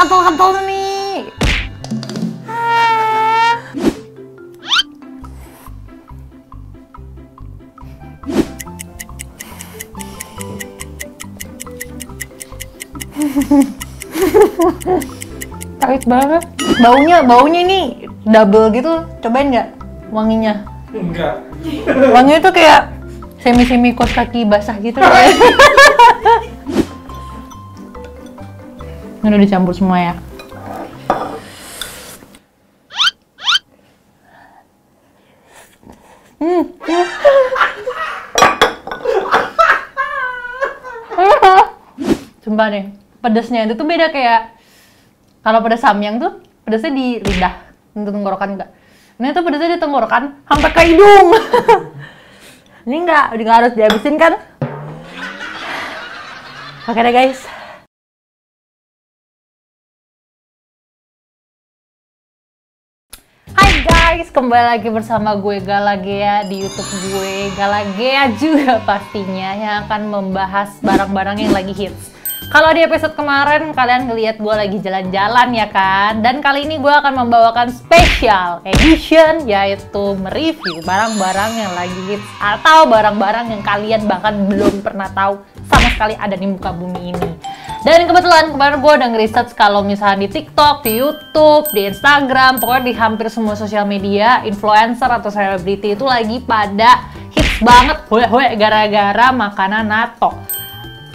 kental-kental nih. Pahit banget. Baunya ini double gitu. Cobain nggak wanginya? Enggak. Wanginya tuh kayak semi kos kaki basah gitu. Ini udah dicampur semua ya. Sumpah nih, pedesnya itu tuh beda kayak kalau pedas samyang tuh pedesnya di lidah, di tenggorokan enggak. Ini tuh pedesnya di tenggorokan sampai ke hidung. Ini enggak harus dihabisin kan? Oke deh guys. Hai guys, kembali lagi bersama gue Galagea di YouTube gue. Galagea juga pastinya yang akan membahas barang-barang yang lagi hits. Kalau di episode kemarin kalian ngeliat gue lagi jalan-jalan ya kan? Dan kali ini gue akan membawakan special edition, yaitu mereview barang-barang yang lagi hits atau barang-barang yang kalian bahkan belum pernah tahu sama sekali ada di muka bumi ini. Dan kebetulan kemarin gue udah nge-research kalau misalnya di TikTok, di YouTube, di Instagram, pokoknya di hampir semua sosial media, influencer atau selebriti itu lagi pada hits banget gara-gara makanan natto.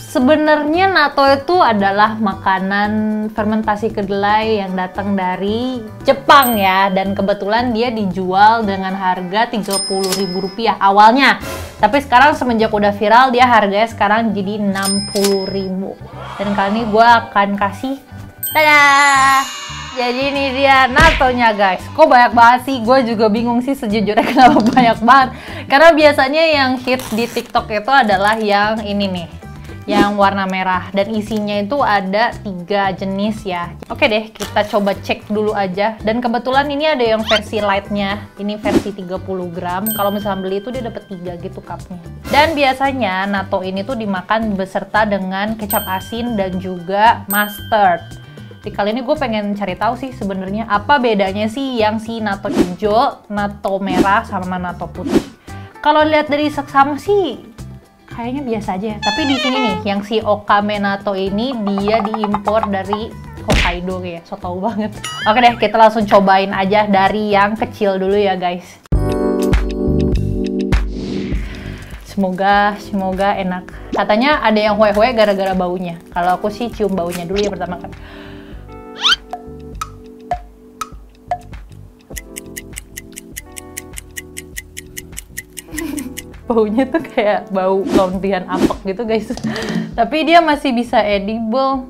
Sebenarnya natto itu adalah makanan fermentasi kedelai yang datang dari Jepang ya, dan kebetulan dia dijual dengan harga Rp30.000 awalnya. Tapi sekarang semenjak udah viral dia harganya sekarang jadi Rp60.000. Dan kali ini gue akan kasih dadah. Jadi ini dia nattonya guys. Kok banyak banget sih? Gue juga bingung sih sejujurnya kenapa banyak banget. Karena biasanya yang hits di TikTok itu adalah yang ini nih, yang warna merah, dan isinya itu ada 3 jenis ya. Oke deh, kita coba cek dulu aja. Dan kebetulan ini ada yang versi lightnya, ini versi 30 gram. Kalau misalnya beli itu dia dapat 3 gitu cupnya. Dan biasanya natto ini tuh dimakan beserta dengan kecap asin dan juga mustard. Di kali ini gue pengen cari tahu sih sebenarnya apa bedanya sih yang si natto hijau, natto merah sama natto putih. Kalau lihat dari seksama sih kayaknya biasa aja ya. Tapi di sini nih, yang si Okame natto ini dia diimpor dari Hokkaido ya. So tau banget. Oke deh, kita langsung cobain aja dari yang kecil dulu ya guys. Semoga enak. Katanya ada yang hue-hue gara-gara baunya. Kalau aku sih cium baunya dulu ya pertama kan. Baunya tuh kayak bau lontian apek gitu guys. Tapi dia masih bisa edible.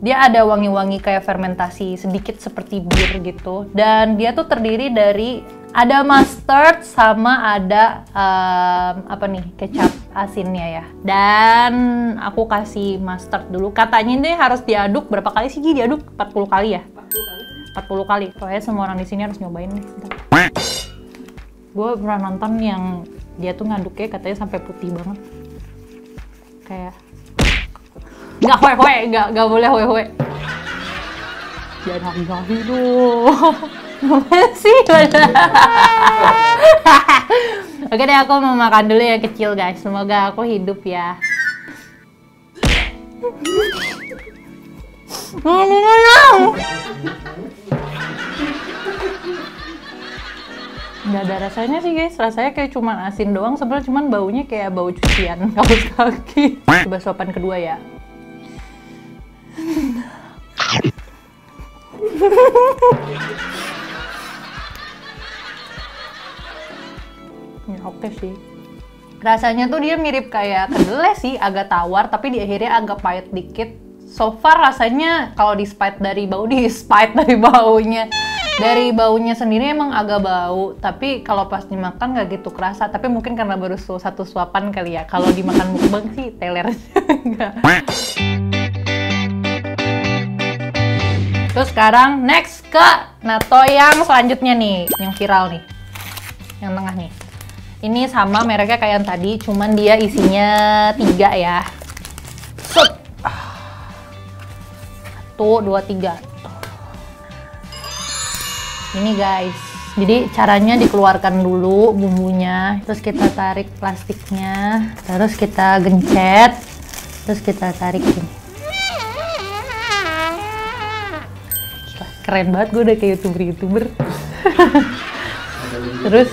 Dia ada wangi-wangi kayak fermentasi sedikit seperti bir gitu. Dan dia tuh terdiri dari ada mustard sama ada apa nih, kecap asinnya ya. Dan aku kasih mustard dulu. Katanya ini harus diaduk berapa kali sih Gi? Diaduk 40 kali ya? 40 kali. Pokoknya semua orang di sini harus nyobain nih. Gue pernah nonton yang dia tuh ngaduknya katanya sampai putih banget. Kayak nggak hue-hue, nggak boleh hue-hue. Jangan hari-hari dong. Gimana sih? Oke deh, aku mau makan dulu yang kecil guys. Semoga aku hidup ya. Nggak ada rasanya sih guys, rasanya kayak cuman asin doang, sebenarnya cuman baunya kayak bau cucian kaos kaki. Coba suapan kedua ya. Ya, oke sih. Rasanya tuh dia mirip kayak kedelai sih, agak tawar tapi di akhirnya agak pahit dikit. So far rasanya kalau di-spite dari baunya. Dari baunya sendiri emang agak bau, tapi kalau pas dimakan nggak gitu kerasa. Tapi mungkin karena baru satu suapan kali ya. Kalau dimakan mukbang sih teler enggak. Terus sekarang next ke natto yang selanjutnya nih, yang viral nih, yang tengah nih. Ini sama mereknya kayak yang tadi, cuman dia isinya 3 ya. Sup. 1, 2, 3. Ini guys, jadi caranya dikeluarkan dulu bumbunya, terus kita tarik plastiknya, terus kita gencet, terus kita tarik ini. Gila, keren banget, gue udah kayak youtuber. Terus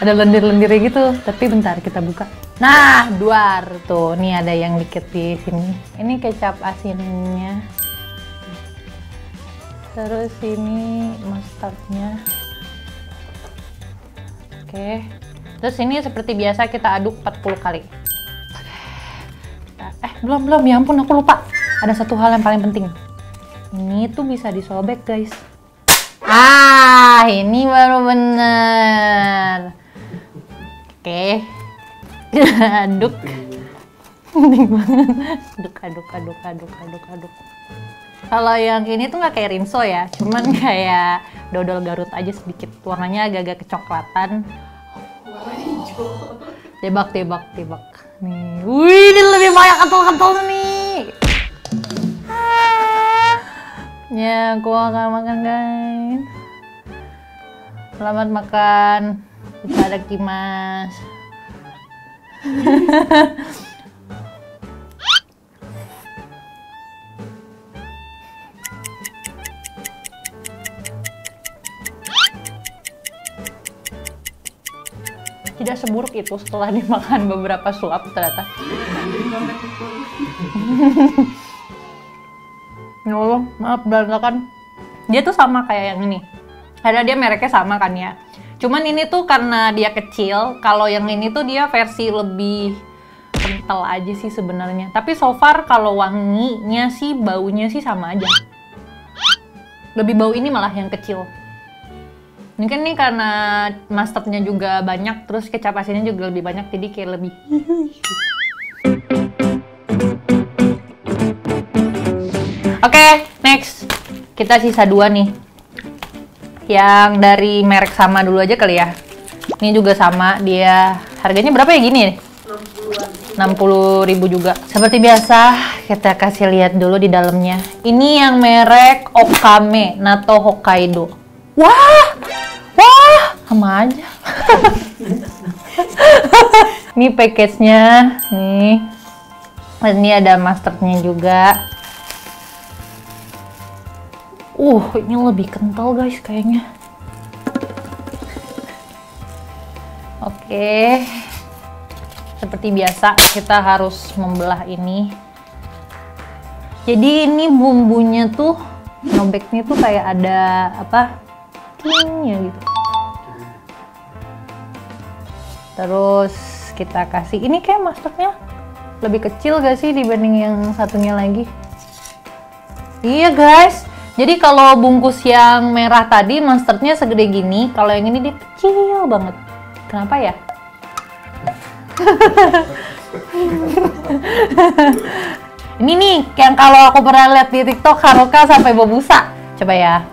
ada lendir-lendirnya gitu, tapi bentar kita buka. Nah, duar tuh, nih ada yang dikit di sini. Ini kecap asinnya. Terus ini mustardnya. Oke. Terus ini seperti biasa kita aduk 40 kali. Belum, ya ampun aku lupa. Ada satu hal yang paling penting. Ini tuh bisa disobek, guys. Ini baru bener. Oke. Aduk. Penting banget. Aduk. Kalau yang ini tuh nggak kayak rinso ya, cuman kayak dodol Garut aja sedikit. Warnanya agak-agak kecoklatan. Warna hijau. Tebak. Nih, wih, ini lebih banyak kental nih. Ya, aku akan makan guys. Selamat makan. Itadakimasu. Tidak seburuk itu setelah dimakan beberapa suap ternyata. Ya Allah, maaf berantakan. Dia tuh sama kayak yang ini. Ada dia mereknya sama kan ya. Cuman ini tuh karena dia kecil, kalau yang ini tuh dia versi lebih kental aja sih sebenarnya. Tapi so far kalau wanginya sih, baunya sih sama aja. Lebih bau ini malah yang kecil. Mungkin nih karena mustardnya juga banyak, terus kecap asinnya juga lebih banyak, jadi kayak lebih. Oke, next. Kita sisa 2 nih. Yang dari merek sama dulu aja kali ya. Ini juga sama, dia harganya berapa ya gini? 60.000 juga. Seperti biasa, kita kasih lihat dulu di dalamnya. Ini yang merek Okame Natto Hokkaido. Wah, sama aja. Ini package-nya, nih. Ini ada mustardnya juga. Ini lebih kental guys kayaknya. Oke. Seperti biasa, kita harus membelah ini. Jadi ini bumbunya tuh, nobeknya tuh kayak ada apa? Tingnya gitu. Terus kita kasih, ini kayak mustardnya lebih kecil gak sih dibanding yang satunya lagi? Iya guys, jadi kalau bungkus yang merah tadi mustardnya segede gini, kalau yang ini dia kecil banget. Kenapa ya? Ini nih yang kalau aku pernah lihat di TikTok Haruka sampai berbusa. Coba ya.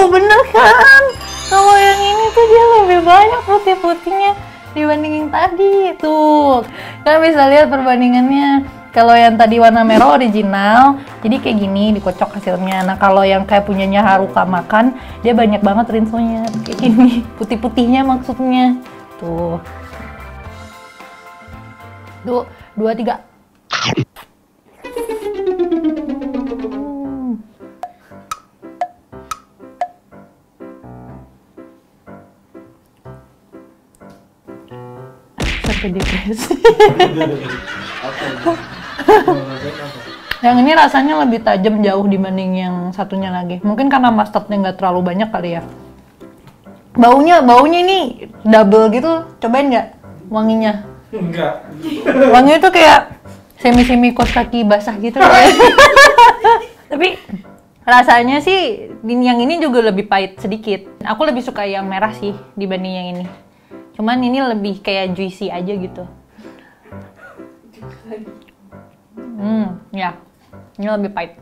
Bener kan? Kalau yang ini tuh dia lebih banyak putih-putihnya dibanding yang tadi. Tuh, kalian bisa lihat perbandingannya. Kalau yang tadi warna merah original, jadi kayak gini dikocok hasilnya. Nah kalau yang kayak punyanya Haruka makan, dia banyak banget rinsonya, kayak gini, putih-putihnya maksudnya. Tuh, 2, 3. Sampai depresi. Yang ini rasanya lebih tajam jauh dibanding yang satunya lagi. Mungkin karena mustardnya nggak terlalu banyak kali ya. Baunya ini double gitu. Cobain nggak wanginya? Enggak. Wanginya tuh kayak semi kos kaki basah gitu. Tapi rasanya sih yang ini juga lebih pahit sedikit. Aku lebih suka yang merah sih dibanding yang ini. Cuman ini lebih kayak juicy aja gitu. Ya, ini lebih pahit.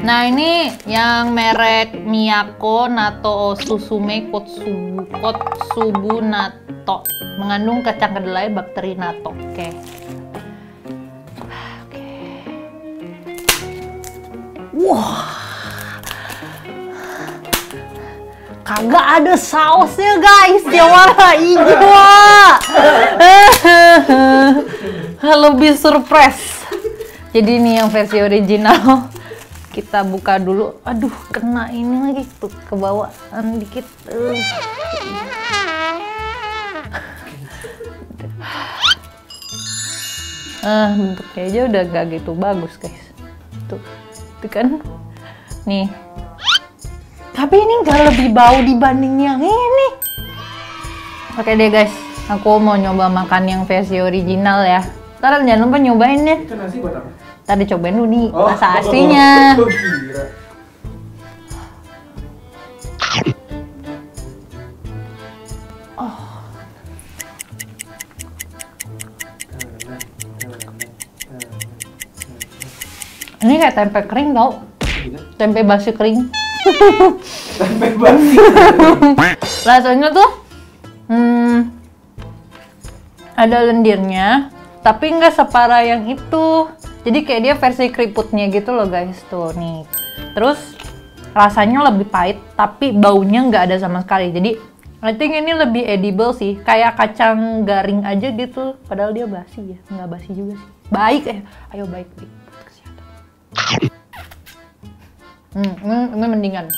Nah ini yang merek Miyako Nato Susume Kotsubu Nato, mengandung kacang kedelai bakteri natto. Oke. Wah, kagak ada sausnya guys, yang warna hijau. Lebih surprise. Jadi ini yang versi original. Kita buka dulu. Aduh, kena ini lagi tuh, ke bawaan dikit. Bentuknya aja udah gak gitu bagus guys. Tuh kan. Nih. Tapi ini nggak lebih bau dibanding yang ini. Oke deh guys, aku mau nyoba makan yang versi original ya. Ntar jangan lupa nyobain ya. Itu nasi buat apa? Ntar dicobain dulu nih rasa aslinya. Ini kayak tempe kering tau. Tempe basi kering. Tempe basi. Rasanya tuh ada lendirnya, tapi nggak separah yang itu. Jadi kayak dia versi keriputnya gitu loh guys, tuh nih. Terus rasanya lebih pahit, tapi baunya nggak ada sama sekali. Jadi I think ini lebih edible sih, kayak kacang garing aja gitu. Padahal dia basi ya, nggak basi juga sih. Baik ayo baik buat kesehatan. Ini mendingan.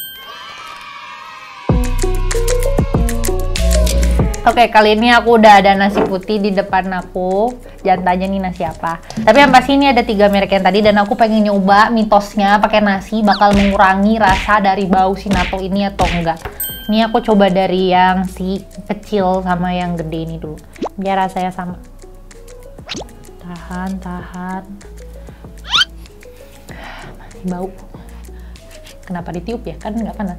Oke, kali ini aku udah ada nasi putih di depan aku. Jangan tanya nih nasi apa. Tapi yang pasti ini ada 3 merek yang tadi, dan aku pengen nyoba mitosnya pakai nasi bakal mengurangi rasa dari bau si natto ini atau enggak. Ini aku coba dari yang si kecil sama yang gede ini dulu, biar rasanya sama. Tahan. Masih bau. Kenapa ditiup ya? Kan nggak panas.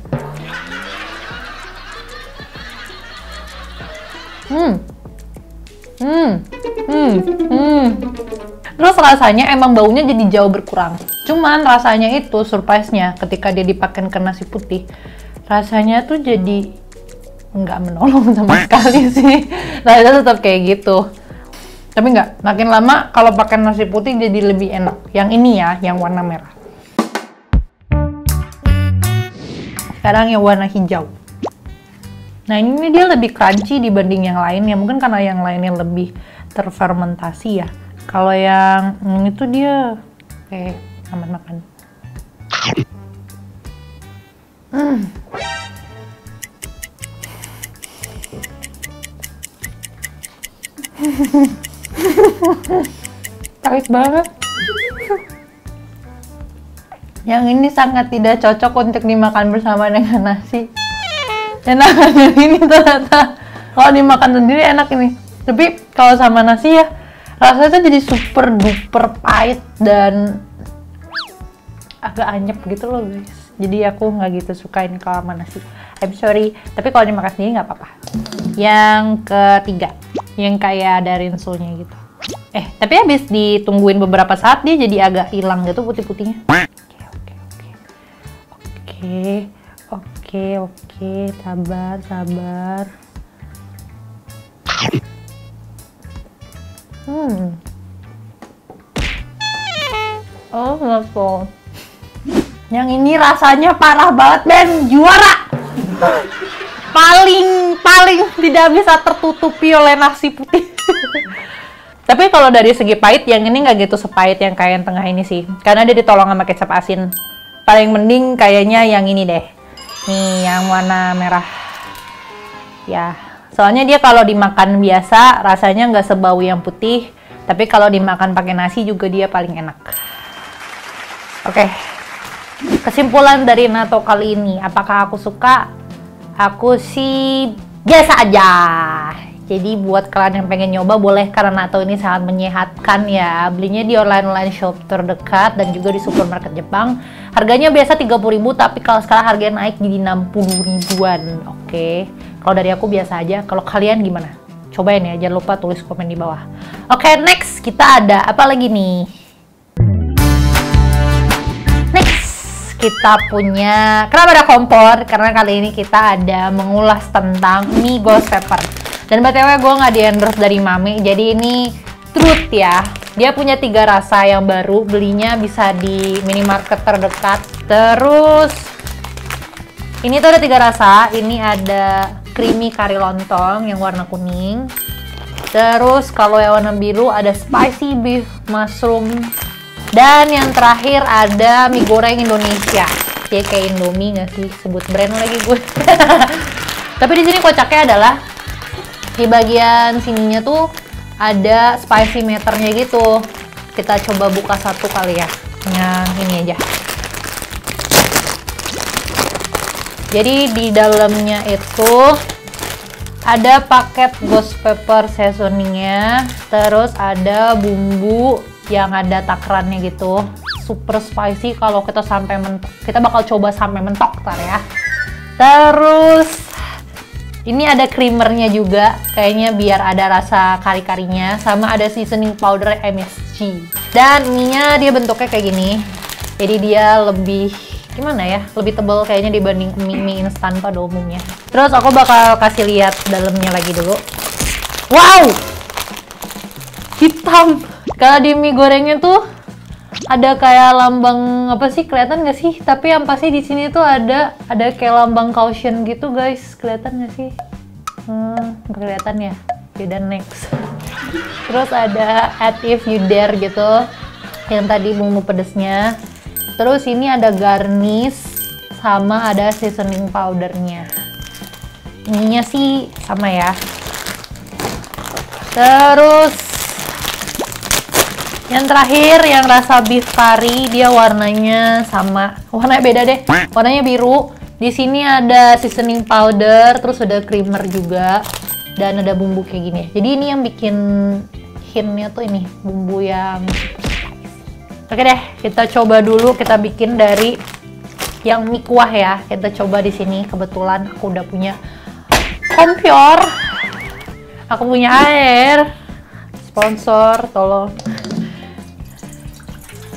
Terus rasanya emang baunya jadi jauh berkurang. Cuman rasanya itu surprise-nya ketika dia dipakai ke nasi putih, rasanya tuh jadi nggak menolong sama sekali sih. Rasanya tetap kayak gitu. Tapi nggak, makin lama kalau pakai nasi putih jadi lebih enak. Yang ini ya, yang warna merah. Sekarang yang warna hijau. Nah ini dia lebih crunchy dibanding yang lainnya, mungkin karena yang lainnya lebih terfermentasi ya. Kalau yang itu dia kayak aman makan. Pahit banget. Yang ini sangat tidak cocok untuk dimakan bersama dengan nasi. Enak yang ini ternyata. Kalau dimakan sendiri enak ini. Tapi kalau sama nasi ya, rasanya jadi super duper pahit dan agak anyep gitu loh guys. Jadi aku nggak gitu suka ini kalau sama nasi. I'm sorry. Tapi kalau dimakan sendiri nggak apa-apa. Yang ketiga, yang kayak ada rinsulnya gitu. Tapi habis ditungguin beberapa saat dia jadi agak hilang gitu putih-putihnya. Oke, sabar. Oh, langsung. Yang ini rasanya parah banget, Ben. Juara. Paling tidak bisa tertutupi oleh nasi putih. Tapi kalau dari segi pahit, yang ini nggak gitu sepahit yang kayak yang tengah ini sih. Karena dia ditolong sama kecap asin. Paling mending kayaknya yang ini deh. Nih, yang warna merah. Ya, soalnya dia kalau dimakan biasa rasanya nggak sebau yang putih. Tapi kalau dimakan pakai nasi juga dia paling enak. Oke. Kesimpulan dari natto kali ini, apakah aku suka? Aku sih biasa aja. Jadi buat kalian yang pengen nyoba boleh, karena natto ini sangat menyehatkan ya. Belinya di online shop terdekat dan juga di supermarket Jepang. Harganya biasa 30.000, tapi kalau sekarang harganya naik jadi 60 ribuan. Oke. Kalau dari aku biasa aja. Kalau kalian gimana? Cobain ya, jangan lupa tulis komen di bawah. Oke, next kita ada apa lagi nih? Next kita punya, kenapa ada kompor? Karena kali ini kita ada mengulas tentang mie ghost pepper. Dan BTW gue nggak di-endorse dari Mami, jadi ini truth ya. Dia punya 3 rasa yang baru, belinya bisa di minimarket terdekat. Terus ini tuh ada 3 rasa, ini ada creamy kari lontong yang warna kuning. Terus kalau yang warna biru ada spicy beef mushroom. Dan yang terakhir ada mie goreng Indonesia. Ya kayak Indomie nggak sih? Sebut brand lagi gue. Tapi di sini kocaknya adalah di bagian sininya tuh ada spicy meternya gitu. Kita coba buka satu kali ya. Yang ini aja. Jadi di dalamnya itu ada paket ghost pepper seasoningnya, terus ada bumbu yang ada takarannya gitu, super spicy. Kalau kita sampai mentok, kita bakal coba sampai mentok ntar ya. Terus ini ada creamernya juga, kayaknya biar ada rasa kari-karinya, sama ada seasoning powder MSG. Dan mie-nya dia bentuknya kayak gini, jadi dia lebih gimana ya, lebih tebal kayaknya dibanding mie instan pada umumnya. Terus aku bakal kasih lihat dalamnya lagi dulu. Wow, hitam. Kalau di mie gorengnya tuh ada kayak lambang apa sih, kelihatan nggak sih? Tapi yang pasti di sini tuh ada kayak lambang caution gitu guys, kelihatan nggak sih? Nggak kelihatan ya? Yaudah next. Terus ada add if you dare gitu, yang tadi bumbu pedesnya. Terus ini ada garnish sama ada seasoning powdernya. Ininya sih sama ya. Terus yang terakhir yang rasa beef curry, dia warnanya sama, warnanya beda deh, warnanya biru. Di sini ada seasoning powder, terus ada creamer juga, dan ada bumbu kayak gini. Jadi ini yang bikin hintnya tuh ini bumbu yang oke deh, kita coba dulu, kita bikin dari yang mie kuah ya. Kita coba di sini. Kebetulan aku udah punya kompor, aku punya air, sponsor tolong.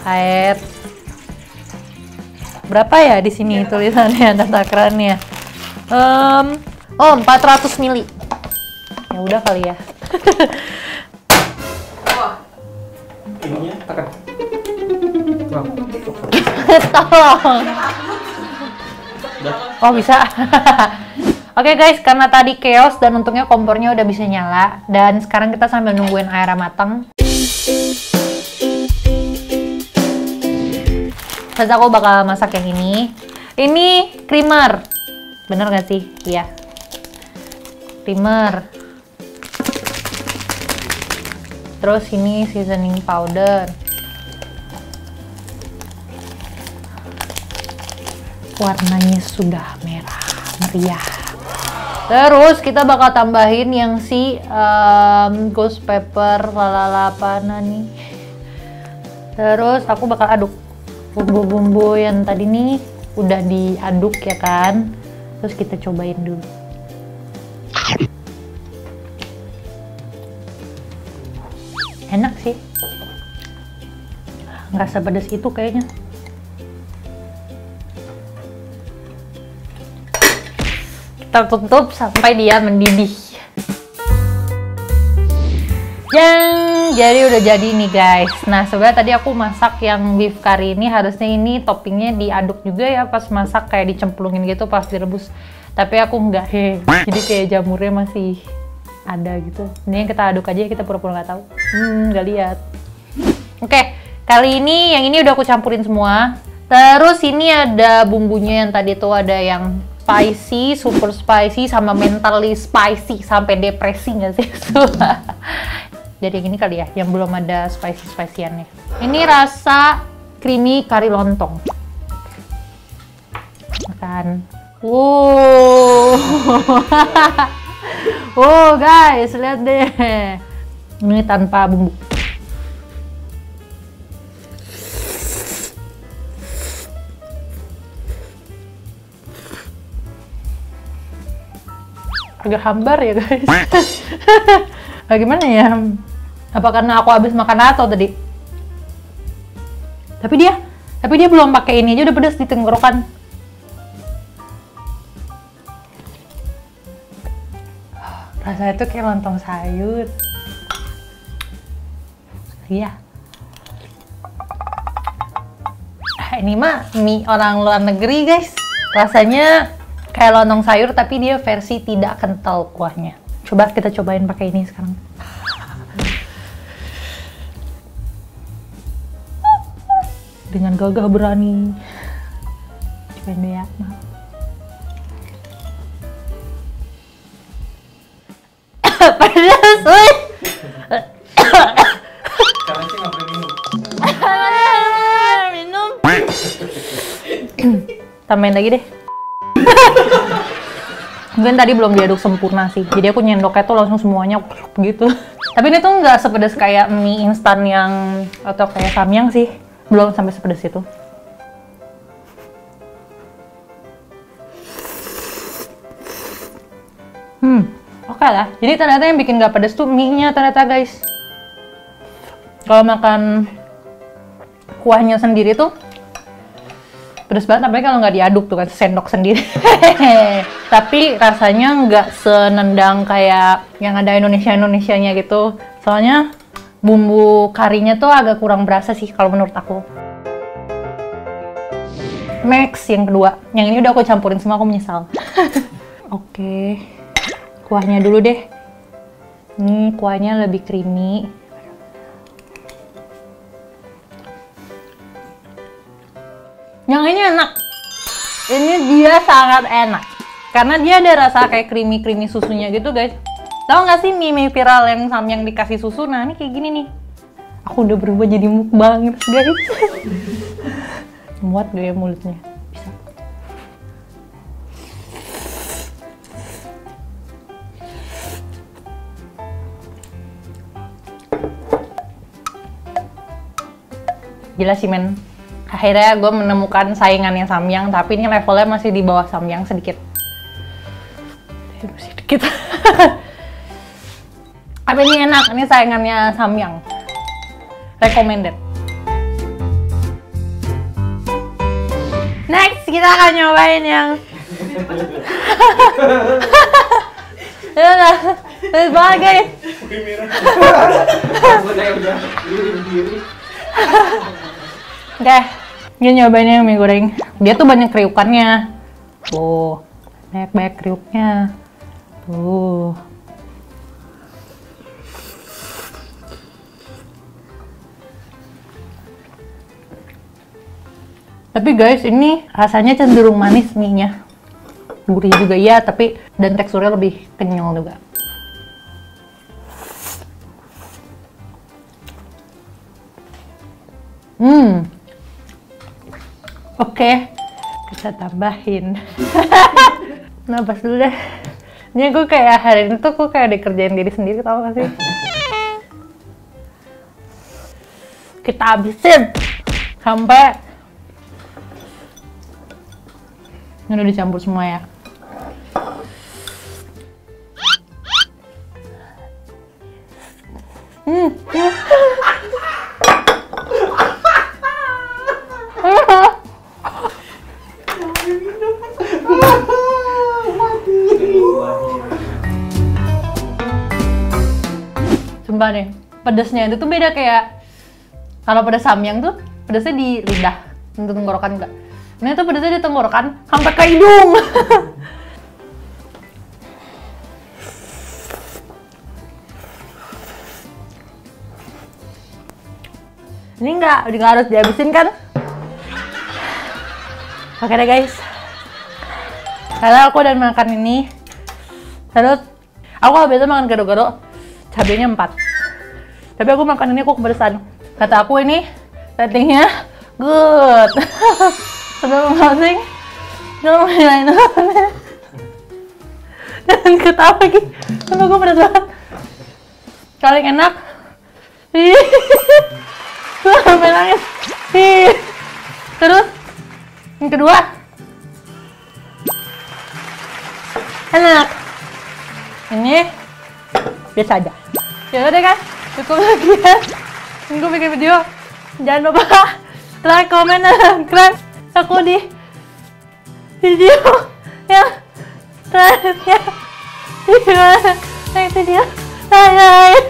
Air berapa ya di sini tulisannya dan takarannya? Oh 400 ml. Ya udah kali ya. Ininya tekan. Tolong. Oh bisa. Oke guys, karena tadi chaos dan untungnya kompornya udah bisa nyala, dan sekarang kita sambil nungguin airnya matang. Terus aku bakal masak yang ini. Ini creamer. Bener gak sih? Iya. Creamer. Terus ini seasoning powder. Warnanya sudah merah meriah. Terus kita bakal tambahin yang si ghost pepper lalapana nih. Terus aku bakal aduk. Bumbu-bumbu yang tadi nih udah diaduk ya kan. Terus kita cobain dulu. Enak sih. Nggak sepedas itu kayaknya. Kita tutup sampai dia mendidih. Jadi udah jadi nih guys. Nah sebenarnya tadi aku masak yang beef curry ini, harusnya ini toppingnya diaduk juga ya pas masak, kayak dicemplungin gitu pas direbus. Tapi aku enggak, jadi kayak jamurnya masih ada gitu. Ini kita aduk aja, kita pura-pura nggak tahu. Nggak lihat. Oke, kali ini yang ini udah aku campurin semua. Terus ini ada bumbunya yang tadi tuh ada yang spicy, super spicy, sama mentally spicy sampai depresi nggak sih? Jadi gini kali ya, yang belum ada spicy-spacyannya. Ini rasa creamy kari lontong. Makan. Wow. Wow guys, lihat deh. Ini tanpa bumbu. Agak hambar ya guys. Bagaimana ya? Apa karena aku habis makan nato tadi? Tapi dia Tapi dia belum pakai ini aja udah pedas di tenggorokan. Rasanya tuh kayak lontong sayur. Iya. Ini mah mie orang luar negeri guys. Rasanya kayak lontong sayur tapi dia versi tidak kental kuahnya. Coba kita cobain pakai ini sekarang. Dengan gagah berani. Cobain dulu ya. Pedas, woi. Karena sih nggak boleh minum. Minum. Tambahin lagi deh. Mungkin tadi belum diaduk sempurna sih, jadi aku nyendoknya tuh langsung semuanya gitu. Tapi ini tuh nggak sepedas kayak mie instan yang atau kayak samyang sih, belum sampai sepedas itu. Oke lah. Jadi ternyata yang bikin nggak pedas tuh mie-nya ternyata guys. Kalau makan kuahnya sendiri tuh pedas banget, apalagi kalau nggak diaduk tuh kan sendok sendiri. Tapi rasanya nggak senendang kayak yang ada Indonesianya gitu. Soalnya bumbu karinya tuh agak kurang berasa sih kalau menurut aku. Next yang kedua, yang ini udah aku campurin semua, aku menyesal. Oke, kuahnya dulu deh. Ini kuahnya lebih creamy. Yang ini enak. Ini dia sangat enak. Karena dia ada rasa kayak creamy susunya gitu guys. Tahu nggak sih mie viral yang samyang dikasih susu? Nah ini kayak gini nih. Aku udah berubah jadi mukbang guys. Muat gak ya mulutnya? Bisa. Gila sih men. Akhirnya gue menemukan saingannya samyang, tapi ini levelnya masih di bawah samyang sedikit. Masih sedikit. Tapi ini enak, ini saingannya samyang. Recommended. Next, kita akan nyobain yang... Pedas banget guys. Oke, ini nyobain yang mie goreng. Dia tuh banyak kriukannya. Tuh, banyak kriuknya. Tuh. Tapi guys, ini rasanya cenderung manis mie-nya. Gurih juga iya, tapi dan teksturnya lebih kenyal juga. Oke, kita tambahin. Nah, pas dulu deh. Ini gue kayak hari ini tuh gue kayak dikerjain diri sendiri, tau gak sih? Kita habisin sampai ini udah dicampur semua ya. Sumpah nih, pedesnya itu tuh beda kayak kalau pedas samyang tuh pedesnya di lidah, di tenggorokan enggak. Ini tuh pedesnya di tenggorokan sampai ke hidung. Ini nggak harus dihabisin kan? Oke deh guys. Karena aku udah makan ini. Terus aku kalau biasa makan gado-gado cabenya 4. Tapi aku makan ini aku kepedesan. Kata aku ini ratingnya good. Sebelum closing, jangan main dan ketawa lagi. Kenapa gue pedas banget? Paling enak. Gue sampai nangis. Terus yang kedua enak. Ini biasa aja. Ya udah deh kan, cukup lagi ya. Ini gue bikin video. Jangan lupa like, komen, subscribe aku di video yang selanjutnya. Nah itu dia. Bye.